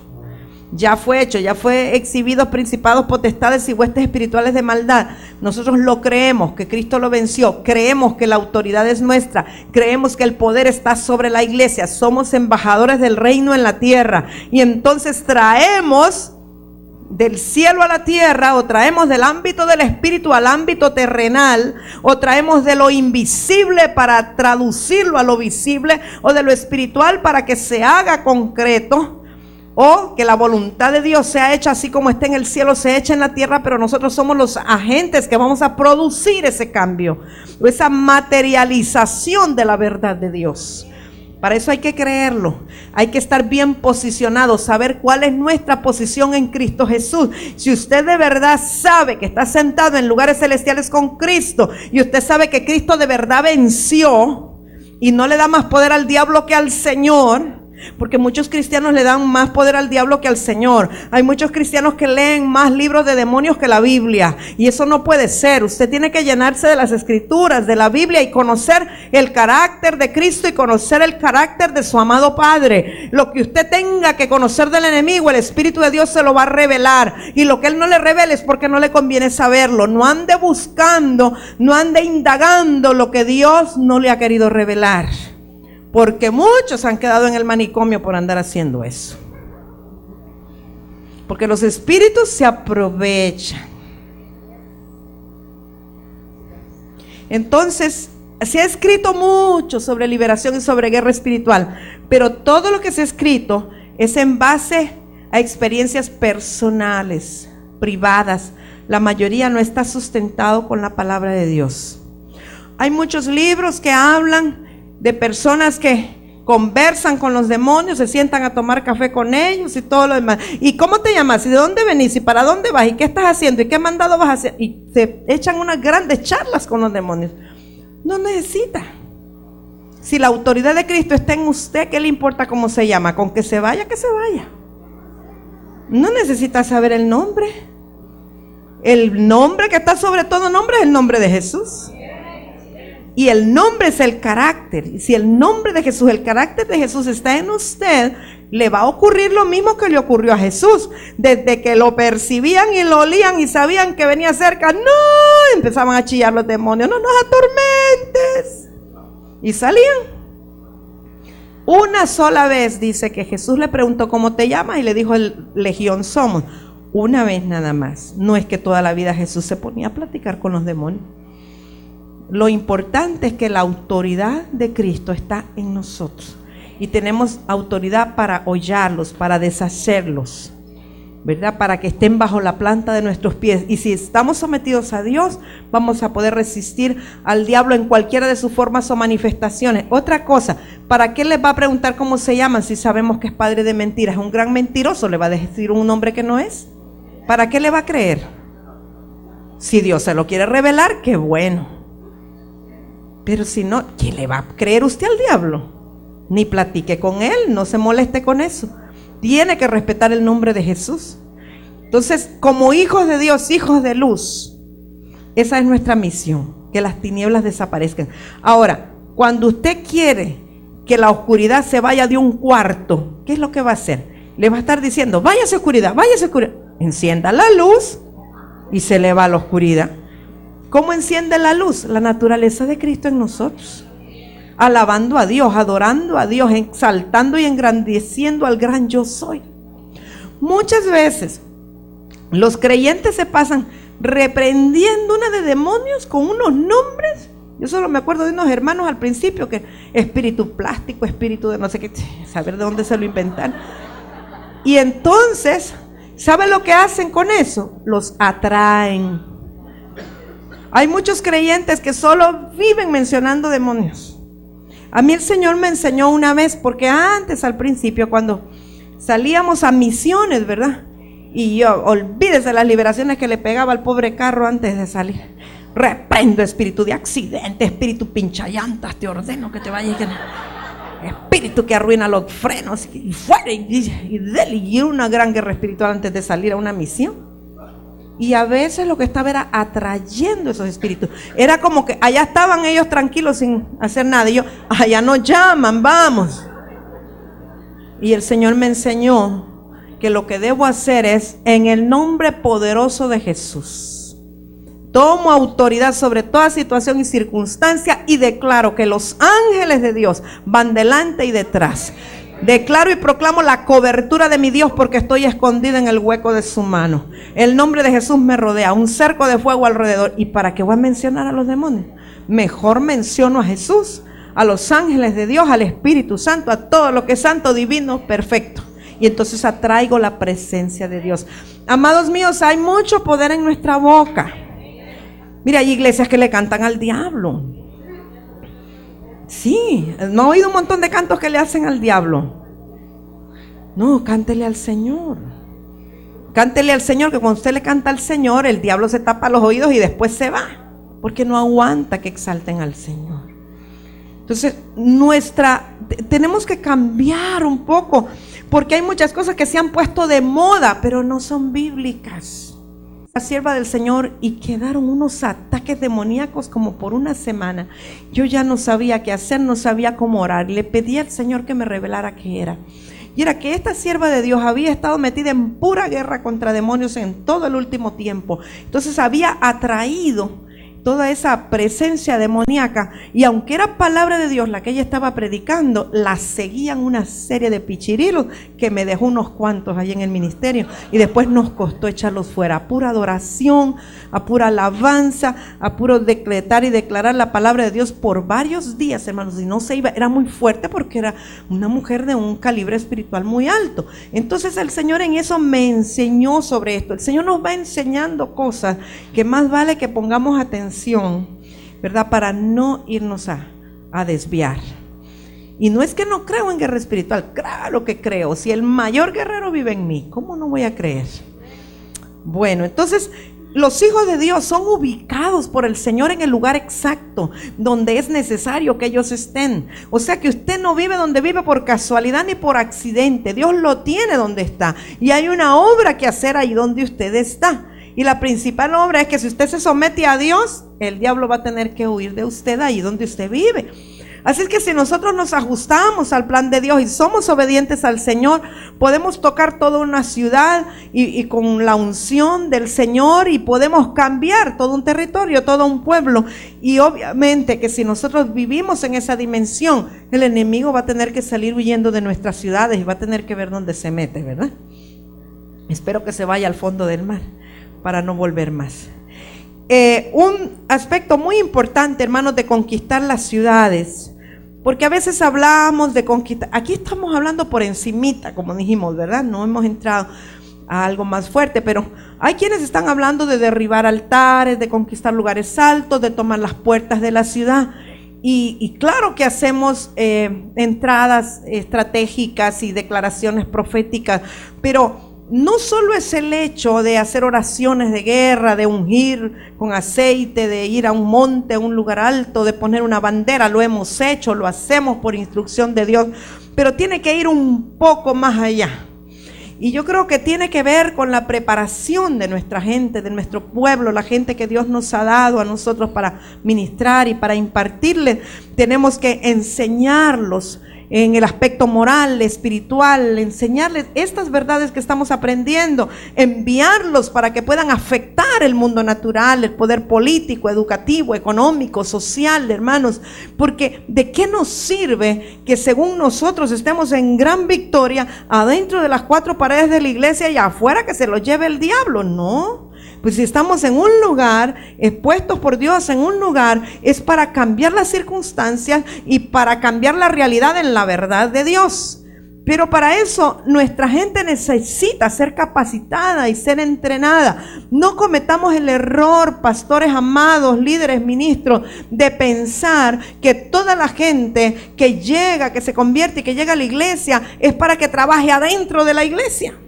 Ya fue hecho, ya fue exhibido principados, potestades y huestes espirituales de maldad. Nosotros lo creemos, que Cristo lo venció. Creemos que la autoridad es nuestra. Creemos que el poder está sobre la iglesia. Somos embajadores del reino en la tierra. Y entonces traemos del cielo a la tierra, o traemos del ámbito del espíritu al ámbito terrenal, o traemos de lo invisible para traducirlo a lo visible, o de lo espiritual para que se haga concreto. O que la voluntad de Dios sea hecha así como está en el cielo, se echa en la tierra, pero nosotros somos los agentes que vamos a producir ese cambio, esa materialización de la verdad de Dios. Para eso hay que creerlo, hay que estar bien posicionados, saber cuál es nuestra posición en Cristo Jesús. Si usted de verdad sabe que está sentado en lugares celestiales con Cristo, y usted sabe que Cristo de verdad venció y no le da más poder al diablo que al Señor, porque muchos cristianos le dan más poder al diablo que al Señor. Hay muchos cristianos que leen más libros de demonios que la Biblia, y eso no puede ser. Usted tiene que llenarse de las escrituras, de la Biblia, y conocer el carácter de Cristo y conocer el carácter de su amado Padre. Lo que usted tenga que conocer del enemigo, el Espíritu de Dios se lo va a revelar, y lo que Él no le revele es porque no le conviene saberlo. No ande buscando, no ande indagando lo que Dios no le ha querido revelar, porque muchos han quedado en el manicomio por andar haciendo eso. Porque los espíritus se aprovechan. Entonces, se ha escrito mucho sobre liberación y sobre guerra espiritual, pero todo lo que se ha escrito es en base a experiencias personales, privadas. La mayoría no está sustentado con la palabra de Dios. Hay muchos libros que hablan de personas que conversan con los demonios, se sientan a tomar café con ellos y todo lo demás. ¿Y cómo te llamas? ¿Y de dónde venís? ¿Y para dónde vas? ¿Y qué estás haciendo? ¿Y qué mandado vas a hacer? Y se echan unas grandes charlas con los demonios. No necesita. Si la autoridad de Cristo está en usted, ¿qué le importa cómo se llama? Con que se vaya, que se vaya. No necesita saber el nombre. El nombre que está sobre todo nombre es el nombre de Jesús. Y el nombre es el carácter. Y si el nombre de Jesús, el carácter de Jesús está en usted, le va a ocurrir lo mismo que le ocurrió a Jesús. Desde que lo percibían y lo olían y sabían que venía cerca, no, empezaban a chillar los demonios, no nos atormentes. Y salían. Una sola vez dice que Jesús le preguntó ¿cómo te llamas? Y le dijo legión somos. Una vez nada más. No es que toda la vida Jesús se ponía a platicar con los demonios. Lo importante es que la autoridad de Cristo está en nosotros y tenemos autoridad para hollarlos, para deshacerlos, ¿verdad? Para que estén bajo la planta de nuestros pies. Y si estamos sometidos a Dios, vamos a poder resistir al diablo en cualquiera de sus formas o manifestaciones. Otra cosa, ¿para qué les va a preguntar cómo se llaman si sabemos que es padre de mentiras? Un gran mentiroso le va a decir un nombre que no es. ¿Para qué le va a creer? Si Dios se lo quiere revelar, qué bueno. Pero si no, ¿qué le va a creer usted al diablo? Ni platique con él, no se moleste con eso. Tiene que respetar el nombre de Jesús. Entonces, como hijos de Dios, hijos de luz, esa es nuestra misión, que las tinieblas desaparezcan. Ahora, cuando usted quiere que la oscuridad se vaya de un cuarto, ¿qué es lo que va a hacer? Le va a estar diciendo, váyase oscuridad, váyase oscuridad. Encienda la luz y se le va la oscuridad. ¿Cómo enciende la luz? La naturaleza de Cristo en nosotros. Alabando a Dios, adorando a Dios, exaltando y engrandeciendo al gran yo soy. Muchas veces los creyentes se pasan reprendiendo una de demonios con unos nombres Yo solo me acuerdo de unos hermanos al principio que espíritu plástico, espíritu de no sé qué, saber de dónde se lo inventan. Y entonces, ¿sabe lo que hacen con eso? Los atraen. Hay muchos creyentes que solo viven mencionando demonios. A mí el Señor me enseñó una vez, porque antes, al principio, cuando salíamos a misiones, ¿verdad? Y yo, olvídese las liberaciones que le pegaba al pobre carro antes de salir. Reprendo espíritu de accidente, espíritu pinchayantas, te ordeno que te vayas. Espíritu que arruina los frenos, y fuera, y una gran guerra espiritual antes de salir a una misión. Y a veces lo que estaba era atrayendo esos espíritus. Era como que allá estaban ellos tranquilos sin hacer nada. Y yo, allá nos llaman, vamos. Y el Señor me enseñó que lo que debo hacer es, en el nombre poderoso de Jesús, tomo autoridad sobre toda situación y circunstancia y declaro que los ángeles de Dios van delante y detrás. Declaro y proclamo la cobertura de mi Dios porque estoy escondida en el hueco de su mano. El nombre de Jesús me rodea, un cerco de fuego alrededor. ¿Y para qué voy a mencionar a los demonios? Mejor menciono a Jesús, a los ángeles de Dios, al Espíritu Santo, a todo lo que es santo, divino, perfecto. Y entonces atraigo la presencia de Dios. Amados míos, hay mucho poder en nuestra boca. Mira, hay iglesias que le cantan al diablo. Sí, ¿no ha oído un montón de cantos que le hacen al diablo? No, cántele al Señor. Cántele al Señor, que cuando usted le canta al Señor, el diablo se tapa los oídos y después se va, porque no aguanta que exalten al Señor. Entonces, tenemos que cambiar un poco, porque hay muchas cosas que se han puesto de moda, pero no son bíblicas. La sierva del Señor, y quedaron unos ataques demoníacos como por una semana. Yo ya no sabía qué hacer, no sabía cómo orar. Le pedí al Señor que me revelara qué era. Y era que esta sierva de Dios había estado metida en pura guerra contra demonios en todo el último tiempo. Entonces había atraído toda esa presencia demoníaca, y aunque era palabra de Dios la que ella estaba predicando, la seguían una serie de pichirilos que me dejó unos cuantos ahí en el ministerio, y después nos costó echarlos fuera, a pura adoración, a pura alabanza, a puro decretar y declarar la palabra de Dios por varios días, hermanos, y no se iba. Era muy fuerte porque era una mujer de un calibre espiritual muy alto. Entonces el Señor en eso me enseñó sobre esto. El Señor nos va enseñando cosas que más vale que pongamos atención, ¿verdad? Para no irnos a desviar. Y no es que no creo en guerra espiritual, claro que creo. Si el mayor guerrero vive en mí, ¿cómo no voy a creer? Bueno, entonces los hijos de Dios son ubicados por el Señor en el lugar exacto donde es necesario que ellos estén. O sea que usted no vive donde vive por casualidad ni por accidente. Dios lo tiene donde está, y hay una obra que hacer ahí donde usted está. Y la principal obra es que si usted se somete a Dios, el diablo va a tener que huir de usted ahí donde usted vive. Así es que si nosotros nos ajustamos al plan de Dios y somos obedientes al Señor, podemos tocar toda una ciudad y con la unción del Señor, y podemos cambiar todo un territorio, todo un pueblo. Y obviamente que si nosotros vivimos en esa dimensión, el enemigo va a tener que salir huyendo de nuestras ciudades y va a tener que ver dónde se mete, ¿verdad? Espero que se vaya al fondo del mar para no volver más. Un aspecto muy importante, hermanos, de conquistar las ciudades, porque a veces hablamos de conquistar, aquí estamos hablando por encimita, como dijimos, ¿verdad? No hemos entrado a algo más fuerte, pero hay quienes están hablando de derribar altares, de conquistar lugares altos, de tomar las puertas de la ciudad. Y claro que hacemos entradas estratégicas y declaraciones proféticas, pero no solo es el hecho de hacer oraciones de guerra, de ungir con aceite, de ir a un monte, a un lugar alto, de poner una bandera. Lo hemos hecho, lo hacemos por instrucción de Dios, pero tiene que ir un poco más allá. Y yo creo que tiene que ver con la preparación de nuestra gente, de nuestro pueblo, la gente que Dios nos ha dado a nosotros para ministrar y para impartirles. Tenemos que enseñarlos en el aspecto moral, espiritual, enseñarles estas verdades que estamos aprendiendo, enviarlos para que puedan afectar el mundo natural, el poder político, educativo, económico, social, hermanos, porque ¿de qué nos sirve que según nosotros estemos en gran victoria adentro de las cuatro paredes de la iglesia y afuera que se lo lleve el diablo? No, Pues si estamos en un lugar, expuestos por Dios en un lugar, es para cambiar las circunstancias y para cambiar la realidad en la verdad de Dios. Pero para eso nuestra gente necesita ser capacitada y ser entrenada. No cometamos el error, pastores amados, líderes, ministros, de pensar que toda la gente que llega, que se convierte y que llega a la iglesia es para que trabaje adentro de la iglesia.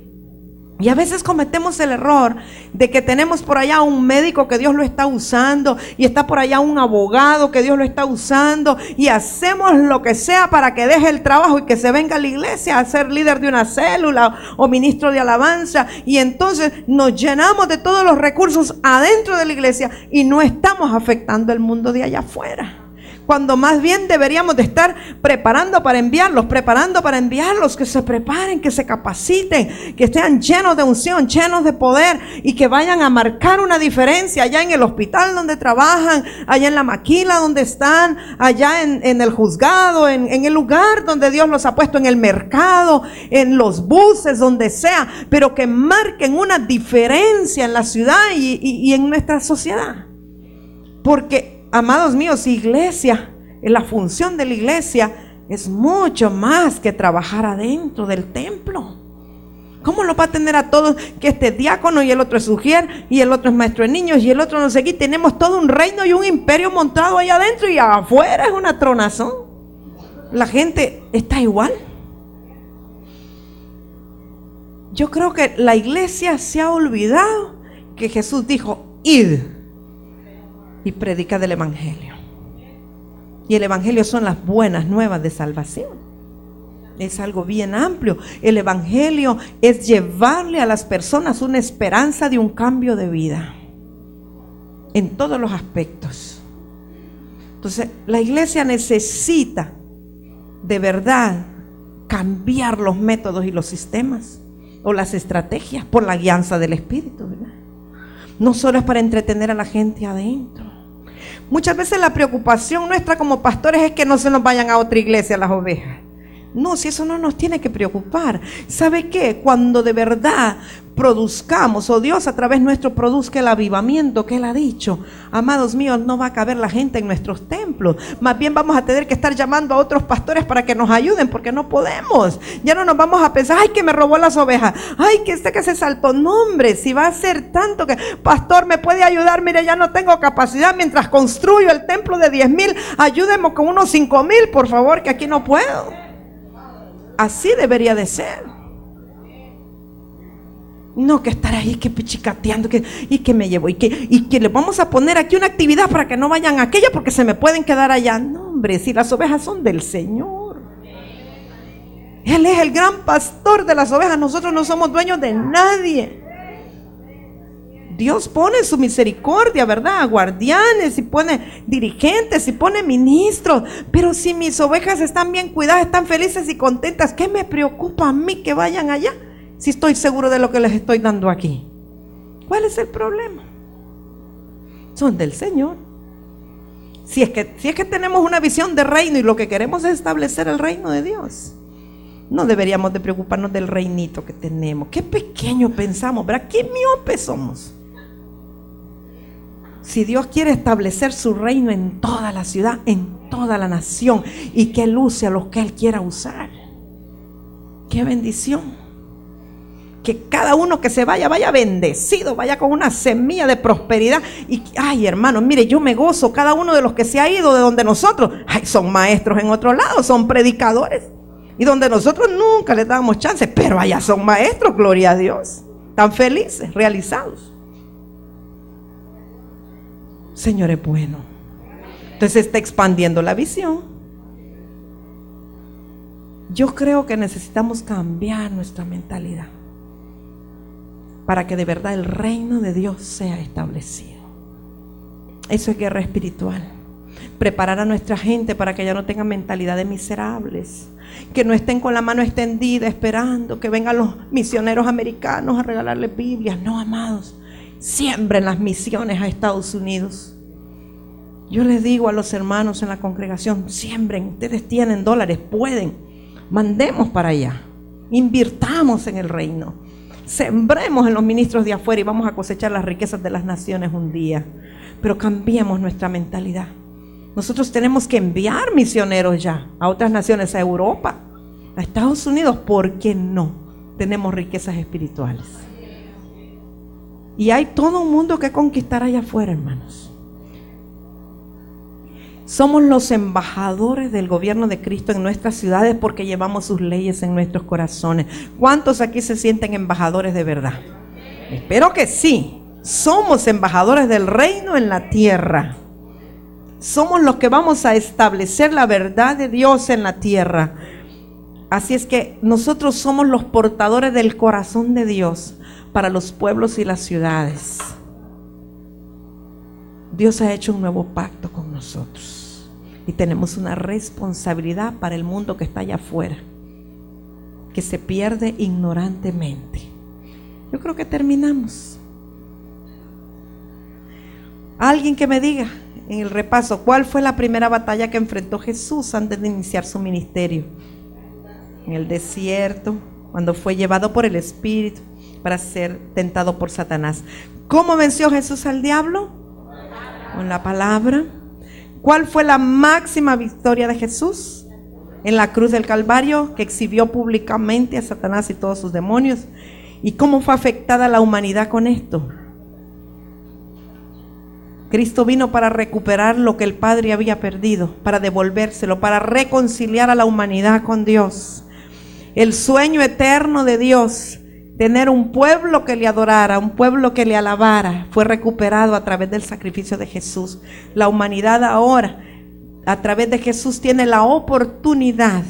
Y a veces cometemos el error de que tenemos por allá un médico que Dios lo está usando y está por allá un abogado que Dios lo está usando y hacemos lo que sea para que deje el trabajo y que se venga a la iglesia a ser líder de una célula o ministro de alabanza, y entonces nos llenamos de todos los recursos adentro de la iglesia y no estamos afectando el mundo de allá afuera. Cuando más bien deberíamos de estar preparando para enviarlos, que se preparen, que se capaciten, que estén llenos de unción, llenos de poder y que vayan a marcar una diferencia allá en el hospital donde trabajan, allá en la maquila donde están, allá en el juzgado, en el lugar donde Dios los ha puesto, en el mercado, en los buses, donde sea, pero que marquen una diferencia en la ciudad y en nuestra sociedad. Porque, amados míos, iglesia, la función de la iglesia es mucho más que trabajar adentro del templo. ¿Cómo lo va a tener a todos? Que este es diácono y el otro es ujier y el otro es maestro de niños y el otro no sé qué. Tenemos todo un reino y un imperio montado ahí adentro y afuera es una tronazón. La gente está igual. Yo creo que la iglesia se ha olvidado que Jesús dijo: id y predica del evangelio. Y el evangelio son las buenas nuevas de salvación. Es algo bien amplio. El evangelio es llevarle a las personas una esperanza de un cambio de vida en todos los aspectos. Entonces, la iglesia necesita de verdad cambiar los métodos y los sistemas o las estrategias por la guianza del Espíritu, ¿verdad? No solo es para entretener a la gente adentro. Muchas veces la preocupación nuestra como pastores es que no se nos vayan a otra iglesia las ovejas. No, si eso no nos tiene que preocupar. ¿Sabe qué? Cuando de verdad produzcamos, o Dios a través nuestro produzca el avivamiento que Él ha dicho, amados míos, no va a caber la gente en nuestros templos. Más bien vamos a tener que estar llamando a otros pastores para que nos ayuden, porque no podemos. Ya no nos vamos a pensar: ay, que me robó las ovejas, ay, que que se saltó. No, hombre, si va a ser tanto que, pastor, ¿me puede ayudar? Mire, ya no tengo capacidad, mientras construyo el templo de 10,000, ayúdeme con unos 5,000, por favor, que aquí no puedo. Así debería de ser. No que estar ahí que pichicateando y que me llevo y que le vamos a poner aquí una actividad para que no vayan a aquella porque se me pueden quedar allá. No, hombre, si las ovejas son del Señor. Él es el gran pastor de las ovejas. Nosotros no somos dueños de nadie. Dios pone su misericordia, ¿verdad? Guardianes, y pone dirigentes, y pone ministros. Pero si mis ovejas están bien cuidadas, están felices y contentas, ¿qué me preocupa a mí que vayan allá? Si estoy seguro de lo que les estoy dando aquí. ¿Cuál es el problema? Son del Señor. Si es que tenemos una visión de reino y lo que queremos es establecer el reino de Dios, no deberíamos de preocuparnos del reinito que tenemos. Qué pequeño pensamos, ¿verdad? Qué miopes somos. Si Dios quiere establecer su reino en toda la ciudad, en toda la nación, y que Él use a los que Él quiera usar, qué bendición. Que cada uno que se vaya bendecido, vaya con una semilla de prosperidad. Y ay, hermanos, mire, yo me gozo. Cada uno de los que se ha ido de donde nosotros, ay, son maestros en otro lado, son predicadores, y donde nosotros nunca les damos chance, pero allá son maestros, gloria a Dios, tan felices, realizados. Señor es bueno. Entonces está expandiendo la visión. Yo creo que necesitamos cambiar nuestra mentalidad para que de verdad el reino de Dios sea establecido. Eso es guerra espiritual. Preparar a nuestra gente para que ya no tengan mentalidad de miserables, que no estén con la mano extendida esperando que vengan los misioneros americanos a regalarles Biblias. No, amados, siembren las misiones a Estados Unidos. Yo les digo a los hermanos en la congregación: siembren, ustedes tienen dólares, pueden, mandemos para allá, invirtamos en el reino. Sembremos en los ministros de afuera y vamos a cosechar las riquezas de las naciones un día. Pero cambiemos nuestra mentalidad. Nosotros tenemos que enviar misioneros ya a otras naciones, a Europa, a Estados Unidos. ¿Por qué no? Tenemos riquezas espirituales. Y hay todo un mundo que conquistar allá afuera, hermanos. Somos los embajadores del gobierno de Cristo en nuestras ciudades porque llevamos sus leyes en nuestros corazones. ¿Cuántos aquí se sienten embajadores de verdad? Espero que sí. Somos embajadores del reino en la tierra. Somos los que vamos a establecer la verdad de Dios en la tierra. Así es que nosotros somos los portadores del corazón de Dios para los pueblos y las ciudades. Dios ha hecho un nuevo pacto con nosotros y tenemos una responsabilidad para el mundo que está allá afuera, que se pierde ignorantemente. Yo creo que terminamos. Alguien que me diga en el repaso, ¿cuál fue la primera batalla que enfrentó Jesús antes de iniciar su ministerio? En el desierto, cuando fue llevado por el Espíritu para ser tentado por Satanás. ¿Cómo venció Jesús al diablo? Con la palabra. ¿Cuál fue la máxima victoria de Jesús? En la cruz del Calvario, que exhibió públicamente a Satanás y todos sus demonios. ¿Y cómo fue afectada la humanidad con esto? Cristo vino para recuperar lo que el Padre había perdido, para devolvérselo, para reconciliar a la humanidad con Dios. El sueño eterno de Dios, tener un pueblo que le adorara, un pueblo que le alabara, fue recuperado a través del sacrificio de Jesús. La humanidad ahora, a través de Jesús, tiene la oportunidad,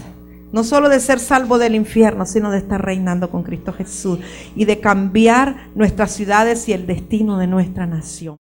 no solo de ser salvo del infierno, sino de estar reinando con Cristo Jesús y de cambiar nuestras ciudades y el destino de nuestra nación.